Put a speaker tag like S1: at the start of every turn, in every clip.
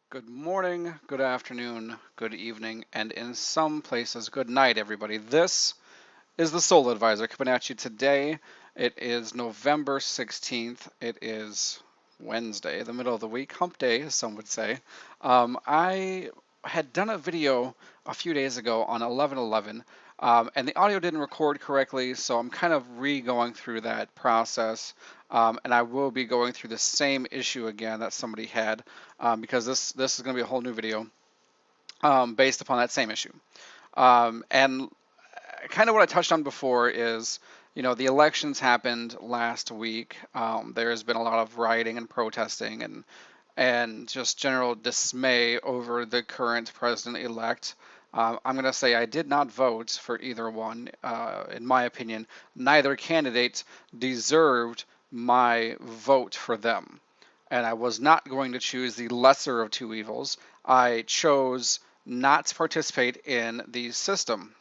S1: Good morning, good afternoon, good evening, and in some places, good night, everybody. This is the Soul Advisor coming at you today. It is November 16th. It is Wednesday, the middle of the week, hump day, as some would say. I had done a video a few days ago on 11/11, and the audio didn't record correctly, so I'm kind of re-going through that process. And I will be going through the same issue again that somebody had, because this is going to be a whole new video based upon that same issue. And kind of what I touched on before is, the elections happened last week. There has been a lot of rioting and protesting and just general dismay over the current president-elect. I'm going to say I did not vote for either one. In my opinion, neither candidate deserved my vote for them. And I was not going to choose the lesser of two evils. I chose not to participate in the system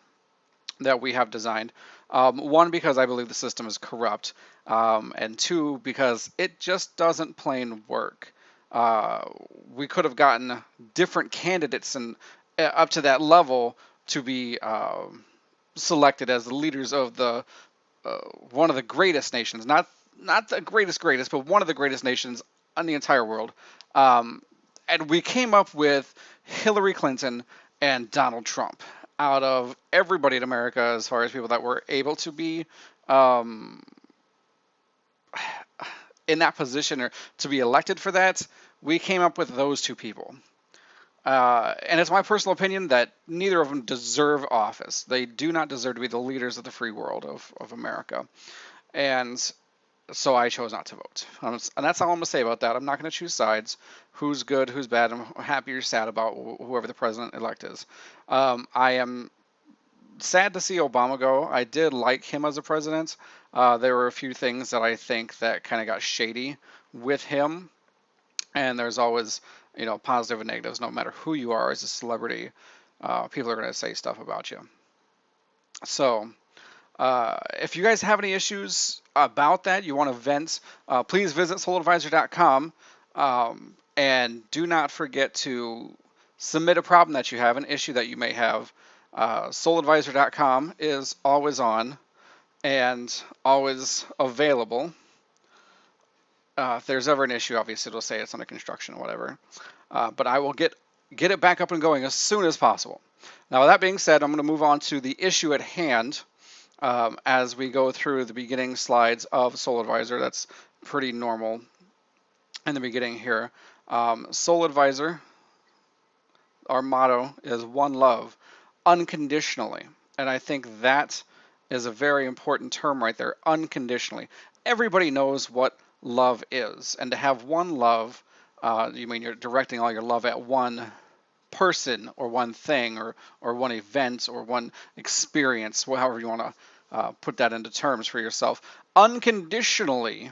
S1: that we have designed. One, because I believe the system is corrupt, and two, because it just doesn't plain work. Uh, we could have gotten different candidates and up to that level to be selected as the leaders of the one of the greatest nations, not the greatest, but one of the greatest nations in the entire world. Um, and we came up with Hillary Clinton and Donald Trump out of everybody in America, as far as people that were able to be um, in that position or to be elected for that. We came up with those two people. And it's my personal opinion that neither of them deserve office. They do not deserve to be the leaders of the free world of America. And so I chose not to vote. And that's all I'm going to say about that. I'm not going to choose sides. Who's good, who's bad. I'm happy or sad about whoever the president-elect is. I am sad to see Obama go. I did like him as a president. There were a few things that I think that kind of got shady with him. And there's always, positive and negatives. No matter who you are as a celebrity, people are going to say stuff about you. So if you guys have any issues about that, you want to vent, please visit souladvisor.com, and do not forget to submit a problem that you have, an issue that you may have. Souladvisor.com is always on and always available. If there's ever an issue, obviously it'll say it's under construction or whatever. But I will get it back up and going as soon as possible. Now, with that being said, I'm going to move on to the issue at hand. As we go through the beginning slides of Soul Advisor. That's pretty normal in the beginning here. Soul Advisor, our motto is one love, unconditionally. And I think that is a very important term right there, unconditionally. Everybody knows what love is. And to have one love, you mean you're directing all your love at one person or one thing or one event or one experience, however you want to put that into terms for yourself. Unconditionally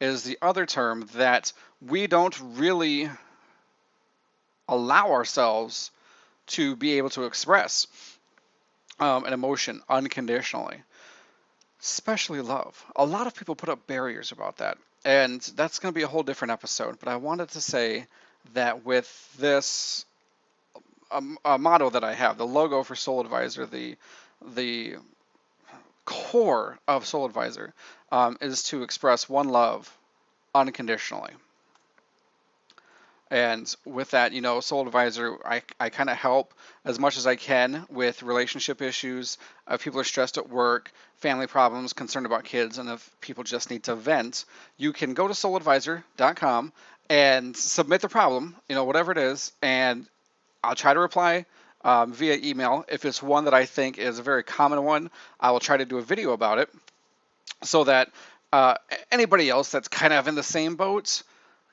S1: is the other term that we don't really allow ourselves to be able to express an emotion unconditionally, especially love. A lot of people put up barriers about that, and that's going to be a whole different episode. But I wanted to say that with this a motto that I have, the logo for Soul Advisor, the core of Soul Advisor, is to express one love unconditionally. And with that, Soul Advisor, I kind of help as much as I can with relationship issues. If people are stressed at work, family problems, concerned about kids, and if people just need to vent, you can go to souladvisor.com and submit the problem, whatever it is, and I'll try to reply via email. If it's one that I think is a very common one, I will try to do a video about it so that anybody else that's kind of in the same boat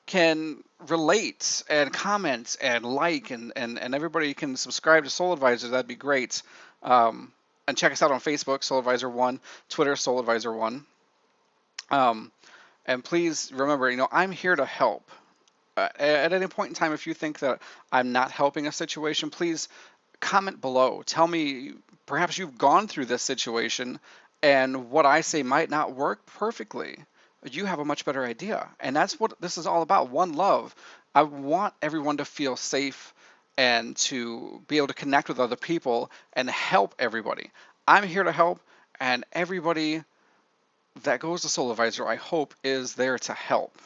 S1: can relate and comment and like, and everybody can subscribe to Soul Advisor. That'd be great. And check us out on Facebook, Soul Advisor 1, Twitter, Soul Advisor 1. And please remember, I'm here to help. At any point in time, if you think that I'm not helping a situation, please comment below. Tell me, perhaps you've gone through this situation and what I say might not work perfectly. you have a much better idea. And that's what this is all about. One love. I want everyone to feel safe and to be able to connect with other people and help everybody. I'm here to help, and everybody that goes to Soul Advisor, I hope, is there to help.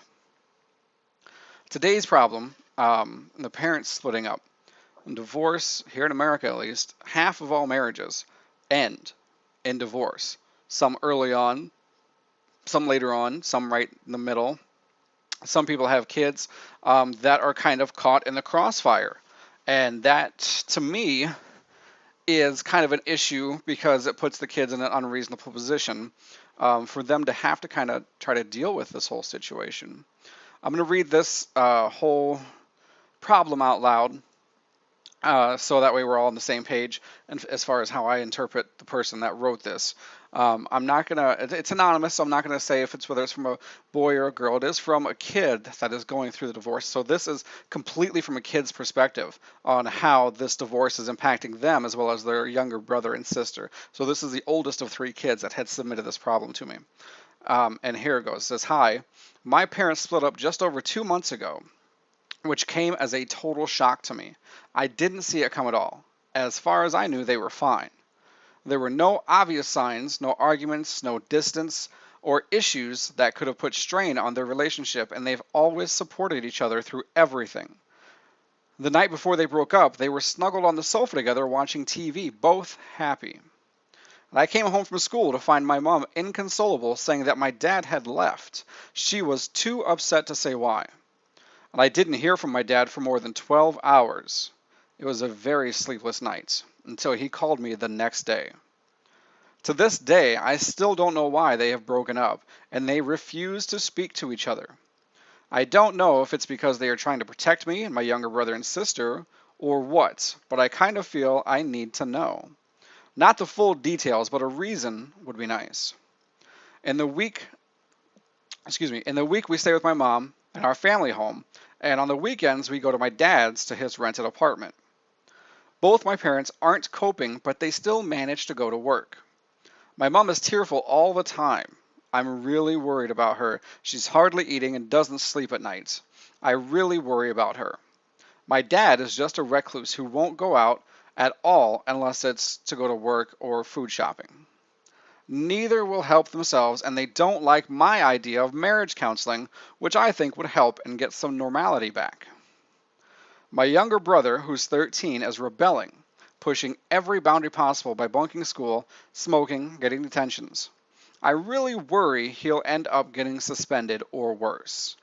S1: Today's problem, the parents splitting up. Divorce, here in America at least, half of all marriages end in divorce. Some early on, some later on, some right in the middle. Some people have kids that are kind of caught in the crossfire. And that, to me, is kind of an issue because it puts the kids in an unreasonable position for them to have to kind of try to deal with this whole situation. I'm going to read this whole problem out loud so that way we're all on the same page and as far as how I interpret the person that wrote this. I'm not gonna, it's anonymous, so I'm not gonna say if it's whether it's from a boy or a girl. It is from a kid that is going through the divorce. So this is completely from a kid's perspective on how this divorce is impacting them as well as their younger brother and sister. So this is the oldest of 3 kids that had submitted this problem to me. And here it goes. It says, "Hi, my parents split up just over 2 months ago, which came as a total shock to me. I didn't see it come at all. As far as I knew, they were fine. There were no obvious signs, no arguments, no distance, or issues that could have put strain on their relationship, and they've always supported each other through everything. The night before they broke up, they were snuggled on the sofa together watching TV, both happy. And I came home from school to find my mom inconsolable, saying that my dad had left. She was too upset to say why. And I didn't hear from my dad for more than 12 hours. It was a very sleepless night until he called me the next day. To this day, I still don't know why they have broken up, and they refuse to speak to each other. I don't know if it's because they are trying to protect me and my younger brother and sister, or what, but I kind of feel I need to know. Not the full details, but a reason would be nice. In the week we stay with my mom in our family home, and on the weekends we go to my dad's to his rented apartment. Both my parents aren't coping, but they still manage to go to work. My mom is tearful all the time. I'm really worried about her. She's hardly eating and doesn't sleep at night. I really worry about her. My dad is just a recluse who won't go out at all unless it's to go to work or food shopping. Neither will help themselves, and they don't like my idea of marriage counseling, which I think would help and get some normality back. My younger brother, who's 13, is rebelling, pushing every boundary possible by bunking school, smoking, getting detentions. I really worry he'll end up getting suspended or worse.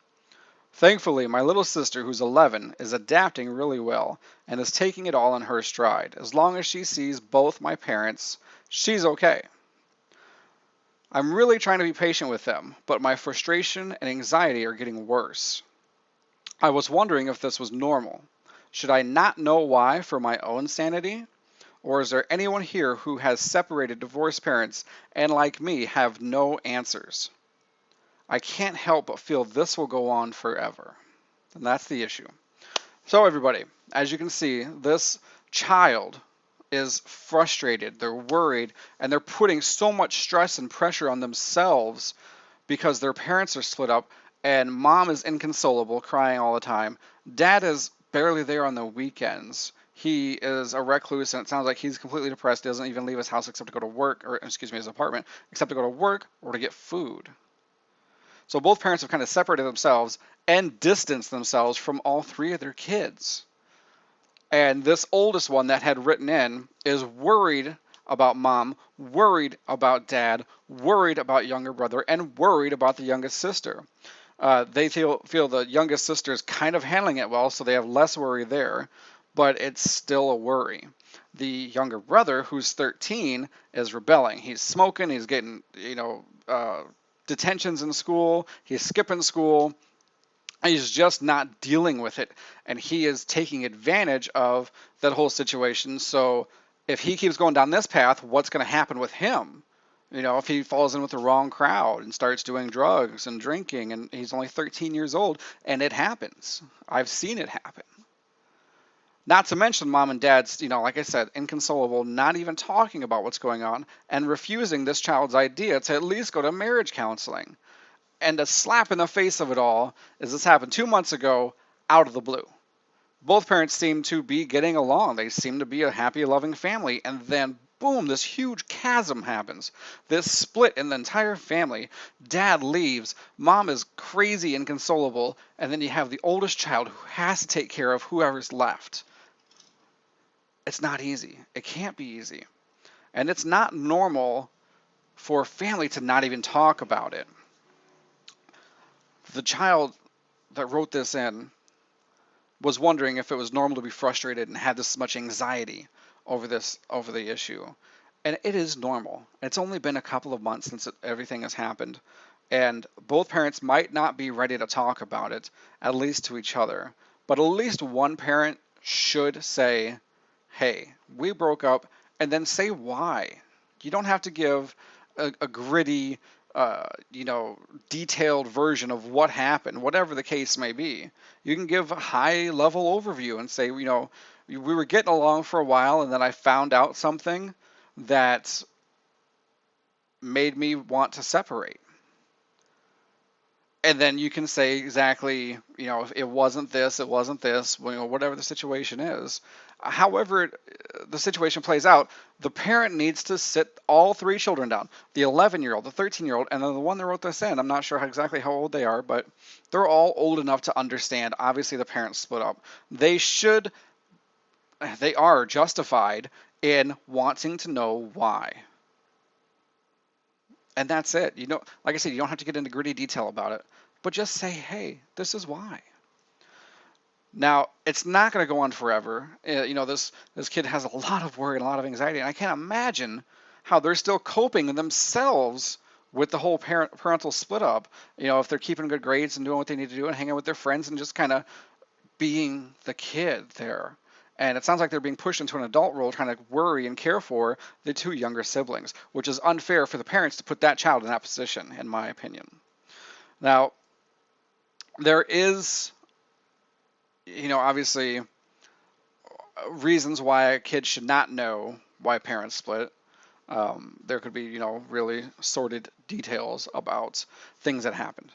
S1: Thankfully, my little sister, who's 11, is adapting really well and is taking it all in her stride. As long as she sees both my parents, she's okay. I'm really trying to be patient with them, but my frustration and anxiety are getting worse. I was wondering if this was normal. Should I not know why for my own sanity? Or is there anyone here who has separated divorced parents and, like me, have no answers? I can't help but feel this will go on forever." And that's the issue. So everybody, as you can see, this child is frustrated, they're worried, and they're putting so much stress and pressure on themselves because their parents are split up, and mom is inconsolable, crying all the time. Dad is barely there on the weekends. He is a recluse, and it sounds like he's completely depressed. He doesn't even leave his house except to go to work, or his apartment, except to go to work or to get food. So both parents have kind of separated themselves and distanced themselves from all 3 of their kids. And this oldest one that had written in is worried about mom, worried about dad, worried about younger brother, and worried about the youngest sister. They feel the youngest sister is kind of handling it well, so they have less worry there, but it's still a worry. The younger brother, who's 13, is rebelling. He's smoking, he's getting, detentions in school, he's skipping school, he's just not dealing with it, and he is taking advantage of that whole situation. So if he keeps going down this path, what's going to happen with him? If he falls in with the wrong crowd and starts doing drugs and drinking, and he's only 13 years old, and it happens. I've seen it happen. Not to mention mom and dad's, like I said, inconsolable, not even talking about what's going on, and refusing this child's idea to at least go to marriage counseling. And a slap in the face of it all is this happened 2 months ago out of the blue. Both parents seem to be getting along. They seem to be a happy, loving family. And then, boom, this huge chasm happens. This split in the entire family. Dad leaves. Mom is crazy, inconsolable. And then you have the oldest child who has to take care of whoever's left. It's not easy. It can't be easy. And it's not normal for a family to not even talk about it. The child that wrote this in was wondering if it was normal to be frustrated and had this much anxiety over the issue. And it is normal. It's only been a couple of months since everything has happened. And both parents might not be ready to talk about it, at least to each other. But at least one parent should say, hey, we broke up, and then say why. You don't have to give a gritty, detailed version of what happened, whatever the case may be. You can give a high-level overview and say, we were getting along for a while, and then I found out something that made me want to separate. And then you can say exactly, if it wasn't this, whatever the situation is. However the situation plays out, the parent needs to sit all three children down, the 11-year-old, the 13-year-old, and then the one that wrote this in. I'm not sure exactly how old they are, but they're all old enough to understand. Obviously, the parents split up. They are justified in wanting to know why. And that's it. Like I said, you don't have to get into gritty detail about it, but just say, hey, this is why. Now, it's not going to go on forever. This kid has a lot of worry and a lot of anxiety, and I can't imagine how they're still coping themselves with the whole parental split up. If they're keeping good grades and doing what they need to do and hanging with their friends and just kind of being the kid there. And it sounds like they're being pushed into an adult role trying to worry and care for the two younger siblings, which is unfair for the parents to put that child in that position, in my opinion. Now, there is, obviously reasons why a kid should not know why parents split. There could be, really sordid details about things that happened.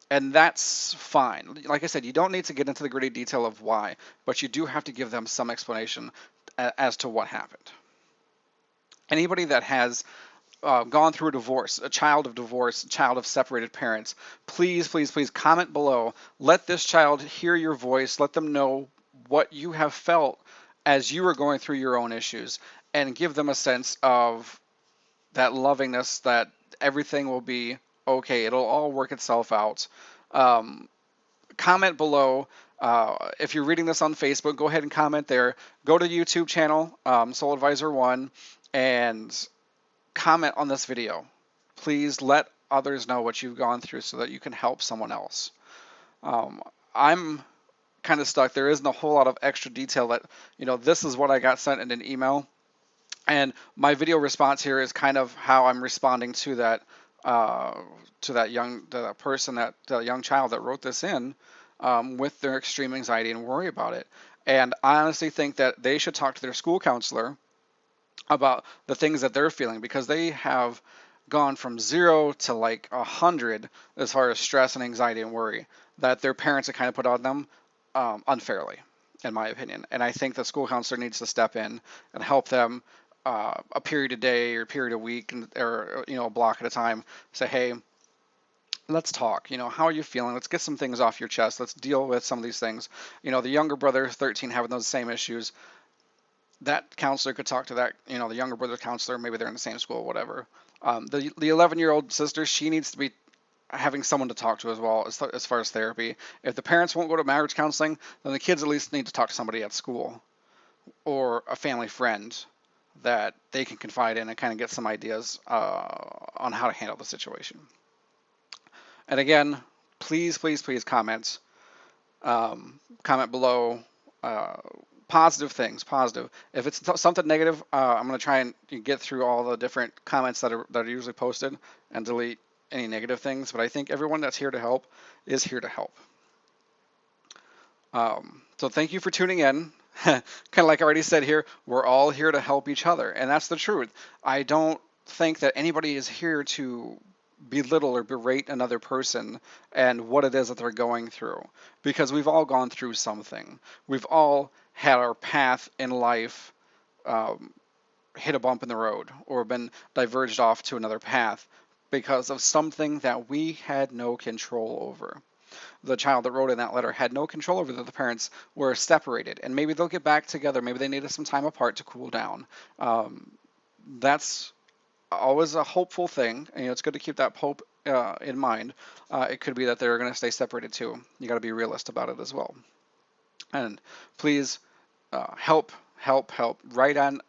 S1: And that's fine. Like I said, you don't need to get into the gritty detail of why, but you do have to give them some explanation as to what happened. Anybody that has gone through a divorce, a child of separated parents, please, please, please comment below. Let this child hear your voice. Let them know what you have felt as you were going through your own issues, and give them a sense of that lovingness, that everything will be okay. It'll all work itself out. Comment below. If you're reading this on Facebook, go ahead and comment there. Go to the YouTube channel, Soul Advisor 1, and comment on this video. Please let others know what you've gone through so that you can help someone else. I'm kind of stuck. There isn't a whole lot of extra detail that, this is what I got sent in an email. And my video response here is kind of how I'm responding to that young child that wrote this in, with their extreme anxiety and worry about it. And I honestly think that they should talk to their school counselor about the things that they're feeling, because they have gone from 0 to like 100 as far as stress and anxiety and worry that their parents have kind of put on them unfairly, in my opinion. And I think the school counselor needs to step in and help them a period a day or a period a week, or a block at a time. Say, hey, let's talk. How are you feeling? Let's get some things off your chest. Let's deal with some of these things. The younger brother, 13, having those same issues. That counselor could talk to that, the younger brother counselor. Maybe they're in the same school, whatever. The 11-year-old sister, she needs to be having someone to talk to as well, as far as therapy. If the parents won't go to marriage counseling, then the kids at least need to talk to somebody at school or a family friend that they can confide in and kind of get some ideas on how to handle the situation. And again, please, please, please comment. Comment below. Positive things, positive. If it's something negative, I'm going to try and get through all the different comments that are usually posted and delete any negative things. But I think everyone that's here to help is here to help. So thank you for tuning in. Kind of like I already said here, we're all here to help each other, and that's the truth. I don't think that anybody is here to belittle or berate another person and what it is that they're going through, because we've all gone through something. We've all had our path in life um, hit a bump in the road or been diverged off to another path because of something that we had no control over. The child that wrote in that letter had no control over that the parents were separated, and maybe they'll get back together. Maybe they needed some time apart to cool down. That's always a hopeful thing, and it's good to keep that hope in mind. It could be that they're going to stay separated too. You got to be realist about it as well. And please help, help, help. Write on,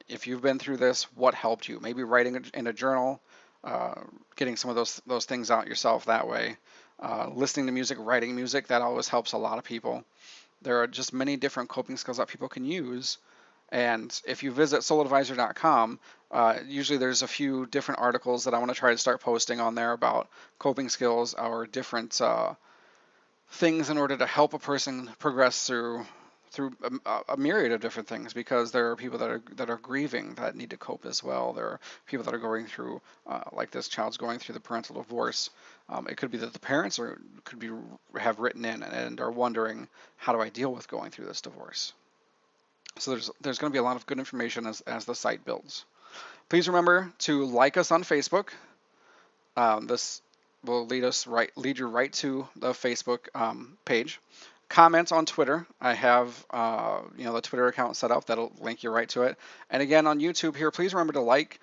S1: if you've been through this, what helped you? Maybe writing in a journal, uh, getting some of those things out yourself that way. Listening to music, writing music, that always helps a lot of people. There are just many different coping skills that people can use. And if you visit souladvisor.com, usually there's a few different articles that I want to try to start posting on there about coping skills or different things in order to help a person progress through a myriad of different things, because there are people that are grieving that need to cope as well. There are people that are going through, like this child's going through the parental divorce. It could be that the parents have written in and are wondering, how do I deal with going through this divorce? So there's going to be a lot of good information as the site builds. Please remember to like us on Facebook. This will lead you right to the Facebook page. Comment on Twitter. I have the Twitter account set up that'll link you right to it. And again on YouTube here, please remember to like,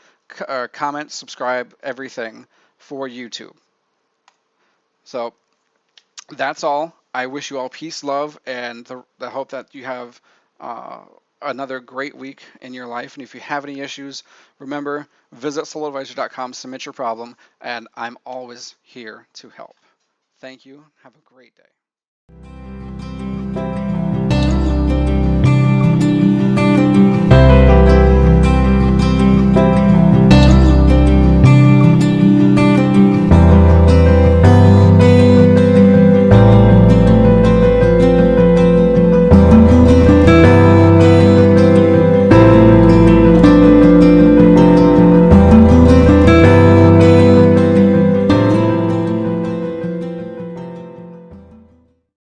S1: comment, subscribe, everything for YouTube. So that's all. I wish you all peace, love, and the hope that you have another great week in your life. And if you have any issues, remember, visit souladvisor.com, submit your problem, and I'm always here to help. Thank you. Have a great day.